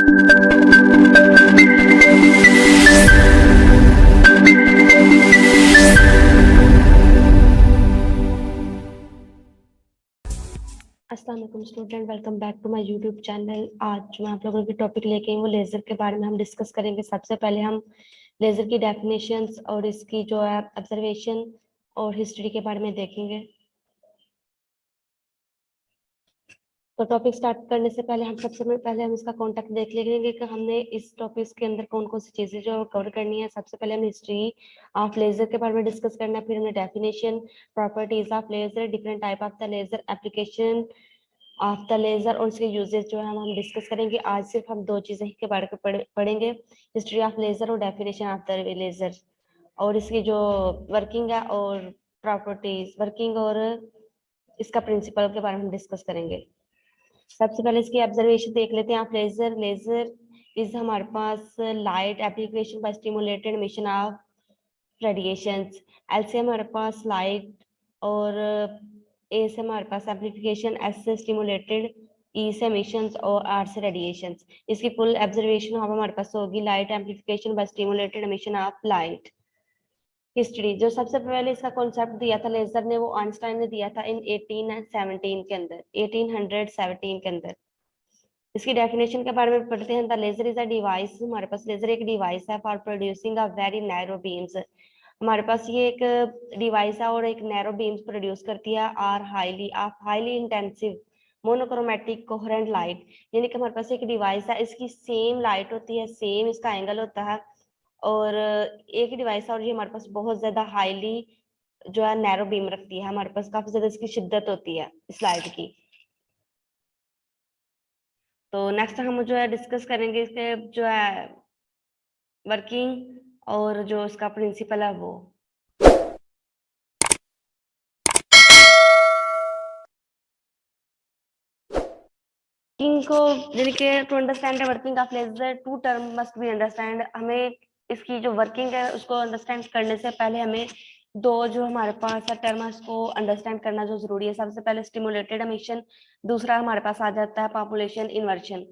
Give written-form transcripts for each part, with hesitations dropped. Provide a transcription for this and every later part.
अस्सलाम वालेकुम student, welcome back to my YouTube channel. आज जो मैं आप लोगों की टॉपिक लेके आई हूँ वो लेज़र के बारे में हम डिस्कस करेंगे। सबसे पहले हम लेज़र की डेफिनेशंस और इसकी जो है ऑब्जर्वेशन और हिस्ट्री के बारे में देखेंगे। तो टॉपिक स्टार्ट करने से पहले सबसे पहले हम इसका कॉन्टेक्ट देख लेंगे कि हमने इस टॉपिक्स के अंदर कौन कौन सी चीज़ें जो कवर करनी है। सबसे पहले हम हिस्ट्री ऑफ लेज़र के बारे में डिस्कस करना है, फिर हमने definition, properties of laser, different type of the laser, application of the laser और उसके यूजेस जो है हम डिस्कस करेंगे। आज सिर्फ हम दो चीजें के बारे में पढ़ेंगे, हिस्ट्री ऑफ लेजर और डेफिनेशन ऑफ द लेजर, और इसकी जो वर्किंग है और प्रॉपर्टीज, वर्किंग और इसका प्रिंसिपल के बारे में हम डिस्कस करेंगे। सबसे पहले इसकी ऑब्जर्वेशन देख लेते हैं आप। लेजर लेजर इज हमारे पास light application by stimulated emission of radiations. L से हमारे पास लाइट और ए से हमारे पास एम्पलीफिकेशन, एस से स्टिमुलेटेड, ई से एमिशंस और आर से रेडिएशंस। इसकी फुल ऑब्जर्वेशन हमारे पास होगी light amplification bye stimulated emission of light. History जो सबसे पहले इसका कॉन्सेप्ट दिया था लेजर ने, वो आइंस्टाइन ने दिया था इन 1817 के अंदर, 1817 के अंदर। इसकी डेफिनेशन के बारे में पढ़ते हैं। The laser is a device, हमारे पास लेजर एक डिवाइस है for producing a very narrow beams. हमारे पास ये एक डिवाइस है और एक नैरो बीम्स प्रोड्यूस करती है are highly intensive monochromatic coherent light. यानी कि हमारे पास एक डिवाइस है, इसकी सेम लाइट होती है, सेम इसका एंगल होता है, और एक डिवाइस है और ये हमारे पास बहुत ज्यादा हाईली जो है नैरो बीम रखती है। हमारे पास काफी ज्यादा इसकी शिद्दत होती है इस लाइट की। तो नेक्स्ट हम जो है डिस्कस करेंगे इसके जो है वर्किंग और जो इसका प्रिंसिपल है वो। वर्किंग को यानी कि to understand the working of laser two term must be understand. हमें इसकी जो वर्किंग है उसको अंडरस्टैंड करने से पहले हमें दो जो हमारे पास टर्म है उसको अंडरस्टैंड करना जो जरूरी है। सबसे पहले स्टिमुलेटेड एमिशन, दूसरा हमारे पास आ जाता है पॉपुलेशन इन्वर्शन।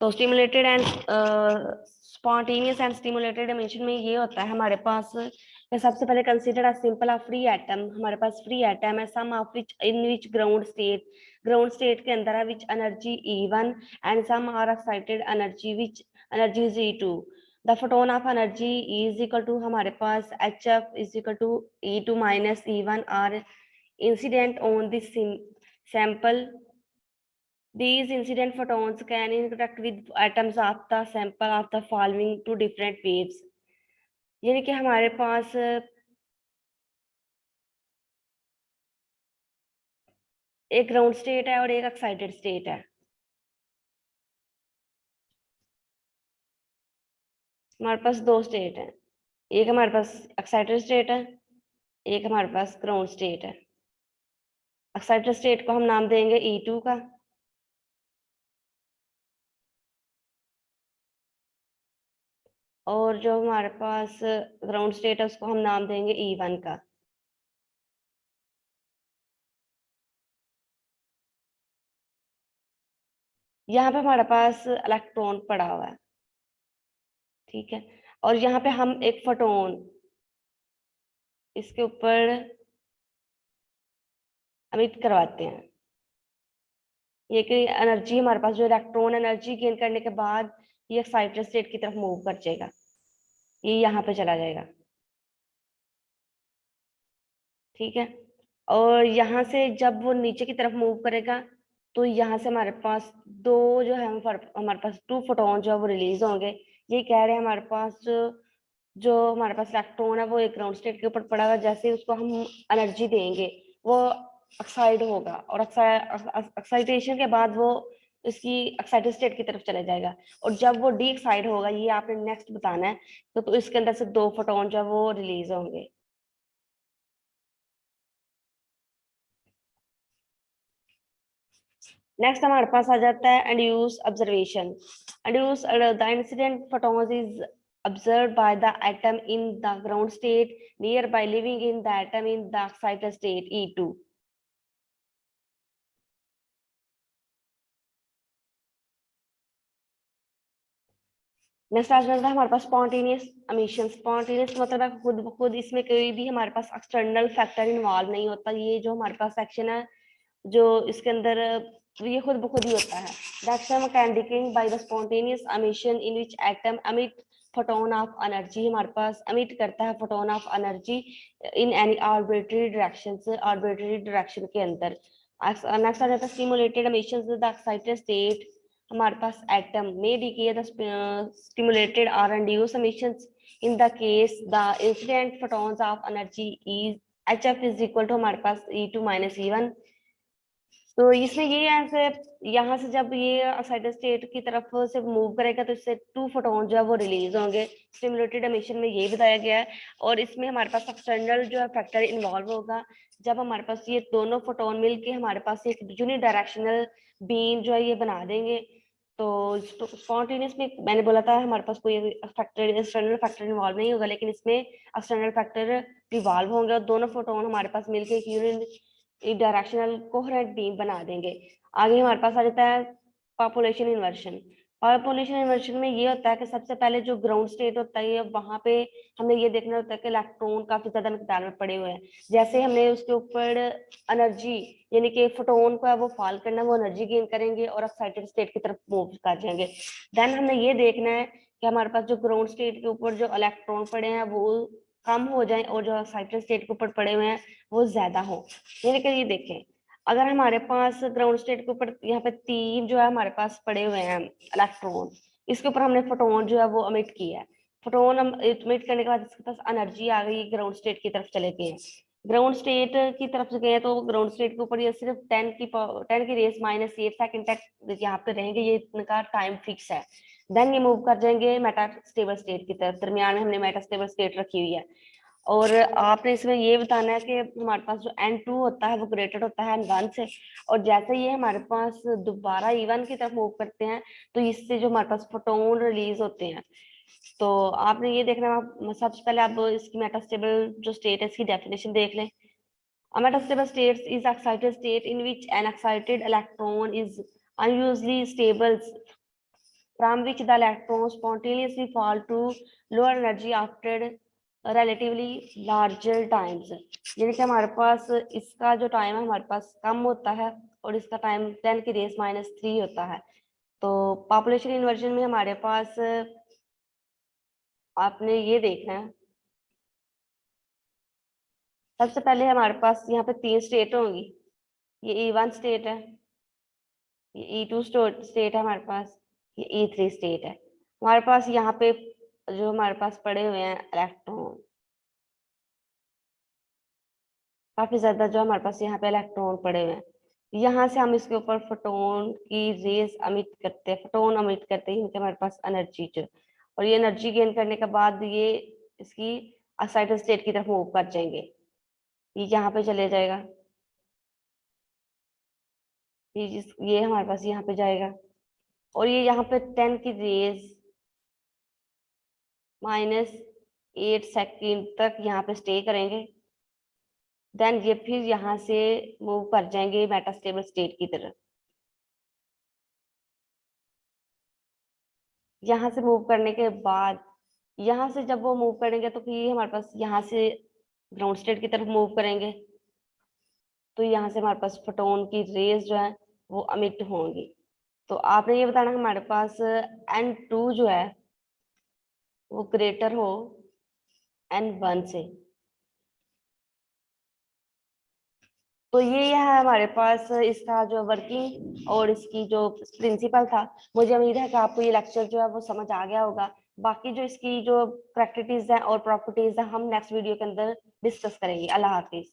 तो stimulated and spontaneous and stimulated emission में ये होता है हमारे पास, सबसे पहले consider a simple of free atom. हमारे पास फ्री एटम है, some of which in which ground state के अंदर है which energy E1 and some are excited energy which energy is E2। The photon of energy is equal to हमारे पास HF is equal to E2 minus E1 are incident on this sample. These incident photons can interact with atoms of the sample of the following two different waves। यानी कि हमारे पास एक ground state है और एक excited state है। हमारे पास दो स्टेट है, एक हमारे पास एक्साइटेड स्टेट है, एक हमारे पास ग्राउंड स्टेट है। एक्साइटेड स्टेट को हम नाम देंगे E2 का, और जो हमारे पास ग्राउंड स्टेट है उसको हम नाम देंगे E1 का। यहाँ पे हमारे पास इलेक्ट्रॉन पड़ा हुआ है, ठीक है, और यहाँ पे हम एक फोटोन इसके ऊपर अमिट करवाते हैं। ये कि एनर्जी हमारे पास जो इलेक्ट्रॉन एनर्जी गेन करने के बाद ये एक्साइटेड स्टेट की तरफ मूव कर जाएगा, ये यहाँ पे चला जाएगा, ठीक है। और यहाँ से जब वो नीचे की तरफ मूव करेगा तो यहाँ से हमारे पास दो जो है हमारे पास टू फोटोन जो है वो रिलीज होंगे। ये कह रहे हैं हमारे पास जो हमारे पास इलेक्ट्रॉन है वो एक ग्राउंड स्टेट के ऊपर पड़ा हुआ, जैसे उसको हम एनर्जी देंगे वो एक्साइड होगा, और एक्साइटेशन के बाद वो इसकी एक्साइटेड स्टेट की तरफ चले जाएगा। और जब वो डी एक्साइड होगा, ये आपने नेक्स्ट बताना है, तो इसके अंदर से दो फोटोन जो है वो रिलीज होंगे। नेक्स्ट हमारे पास आ जाता है induce observation. Induce the incident photons is observed by the atom in the ground state nearby living in the atom in the excited state E2। Next आ जाता है हमारे पास स्पॉन्टेनियस एमिशन। स्पॉन्टेनियस मतलब है खुद ब खुद, इसमें कोई भी हमारे पास एक्सटर्नल फैक्टर इन्वॉल्व नहीं होता। ये जो हमारे पास सेक्शन है जो इसके अंदर ये खुद ब खुद ही होता है। That's can decaying by the spontaneous emission in which atom emit photon of energy. हमारे पास एमिट करता है photon of energy in any arbitrary direction से, आर्बिट्ररी डायरेक्शन के अंदर। नेक्स्ट आ जाता है stimulated emission, the excited state. हमारे पास एटम में decay the stimulated or induced emissions in the case the incident photons of energy is hf is equal to हमारे पास E2 minus E1। तो इसमें ये ऐसे यहाँ से जब ये एक्साइटेड स्टेट की तरफ से मूव करेगा तो इससे 2 फोटोन जो है वो रिलीज होंगे। स्टिमुलेटेड एमिशन में यही बताया गया है। और इसमें हमारे पास एक्सटर्नल जो है फैक्टर इन्वॉल्व होगा। जब हमारे पास ये दोनों फोटोन मिलके हमारे पास एक यूनिडायरेक्शनल बीम जो है ये बना देंगे। तो स्पॉन्टेनियस में मैंने बोला था हमारे पास कोई फैक्टर एक्सटर्नल फैक्टर इन्वॉल्व नहीं होगा, लेकिन इसमें एक्सटर्नल फैक्टर इन्वॉल्व होंगे और दोनों फोटोन हमारे पास मिलके एक डायरेक्शनल कोहेरेंट बीम बना देंगे। आगे हमारे पास आ जाता है पॉपुलेशन इन्वर्शन। पॉपुलेशन इन्वर्शन में ये होता है कि सबसे पहले जो ग्राउंड स्टेट होता है वहां पे हमें ये देखना होता है कि इलेक्ट्रॉन काफी ज्यादा मिकदार में पड़े हुए हैं। जैसे हमने उसके ऊपर एनर्जी यानी कि फोटोन को है वो फॉल करना, वो एनर्जी गेन करेंगे और एक्साइटेड स्टेट की तरफ मूव कर जाएंगे। देन हमने ये देखना है कि हमारे पास जो ग्राउंड स्टेट के ऊपर जो इलेक्ट्रॉन पड़े हैं वो कम हो जाए और जो एक्साइटेड स्टेट के ऊपर पड़े हुए हैं वो ज्यादा हो। यानी कि ये देखें, अगर हमारे पास ग्राउंड स्टेट के ऊपर यहाँ पे 3 जो है हमारे पास पड़े हुए हैं इलेक्ट्रॉन, इसके ऊपर हमने फोटोन जो है वो अमिट किया है। फोटोन हम अमिट करने के बाद इसके पास एनर्जी आ गई, ग्राउंड स्टेट की तरफ चले गए हैं। ग्राउंड स्टेट की तरफ से गए तो ग्राउंड स्टेट के ऊपर ये सिर्फ 10 की रेस -8 सेकंड तक यहाँ पे रहेंगे, ये इनका टाइम फिक्स है। देन ये मूव कर जाएंगे मेटास्टेबल स्टेट की तरफ। दरमियान में हमने मेटास्टेबल स्टेट रखी हुई है। और आपने इसमें ये बताना है कि हमारे पास जो N2 होता है वो ग्रेटर होता है N1 से। और जैसे ये हमारे पास दोबारा E1 की तरफ मूव करते हैं तो इससे जो हमारे पास फोटोन रिलीज होते हैं। तो आपने ये देखना, सबसे पहले आप इसकी मेटास्टेबल जो स्टेट है इसकी डेफिनेशन देख लें। A metastable state is excited state in which an excited electron is unusually stable, from which the electrons spontaneously fall to lower energy after relatively larger times। यानी कि हमारे पास इसका जो टाइम है हमारे पास कम होता है और इसका टाइम 10 की रेस -3 होता है। तो पॉपुलेशन इन्वर्जन में हमारे पास आपने ये देखना है, सबसे पहले हमारे पास यहाँ पे 3 स्टेट होंगी। ये E1 स्टेट है, ये E2 स्टेट है हमारे पास, ये E3 स्टेट है। हमारे पास यहाँ पे जो हमारे पास पड़े हुए हैं इलेक्ट्रॉन, काफी ज्यादा जो हमारे पास यहाँ पे इलेक्ट्रॉन पड़े हुए हैं। यहाँ से हम इसके ऊपर फोटोन की रेज अमिट करते हैं, फोटोन अमिट करते हैं, इनके हमारे पास एनर्जी जो, और ये एनर्जी गेन करने के बाद ये इसकी एक्साइटेड स्टेट की तरफ मूव कर जाएंगे। ये यहाँ पे चले जाएगा, ये हमारे पास यहाँ पे जाएगा और ये यहाँ पे 10 की रेज -8 सेकंड तक यहाँ पे स्टे करेंगे। देन ये फिर यहाँ से मूव कर जाएंगे मेटास्टेबल स्टेट की तरफ। यहाँ से मूव करने के बाद यहाँ से जब वो मूव करेंगे तो फिर हमारे पास यहाँ से ग्राउंड स्टेट की तरफ मूव करेंगे। तो यहाँ से हमारे पास फोटोन की रेज जो है वो अमिट होंगी। तो आपने ये बताना हमारे पास N2 जो है वो ग्रेटर हो N1 से। तो ये है हमारे पास इसका जो वर्किंग और इसकी जो प्रिंसिपल था। मुझे उम्मीद है कि आपको ये लेक्चर जो है वो समझ आ गया होगा। बाकी जो इसकी जो प्रैक्टिस है और प्रॉपर्टीज है हम नेक्स्ट वीडियो के अंदर डिस्कस करेंगे। अल्लाह हाफिज।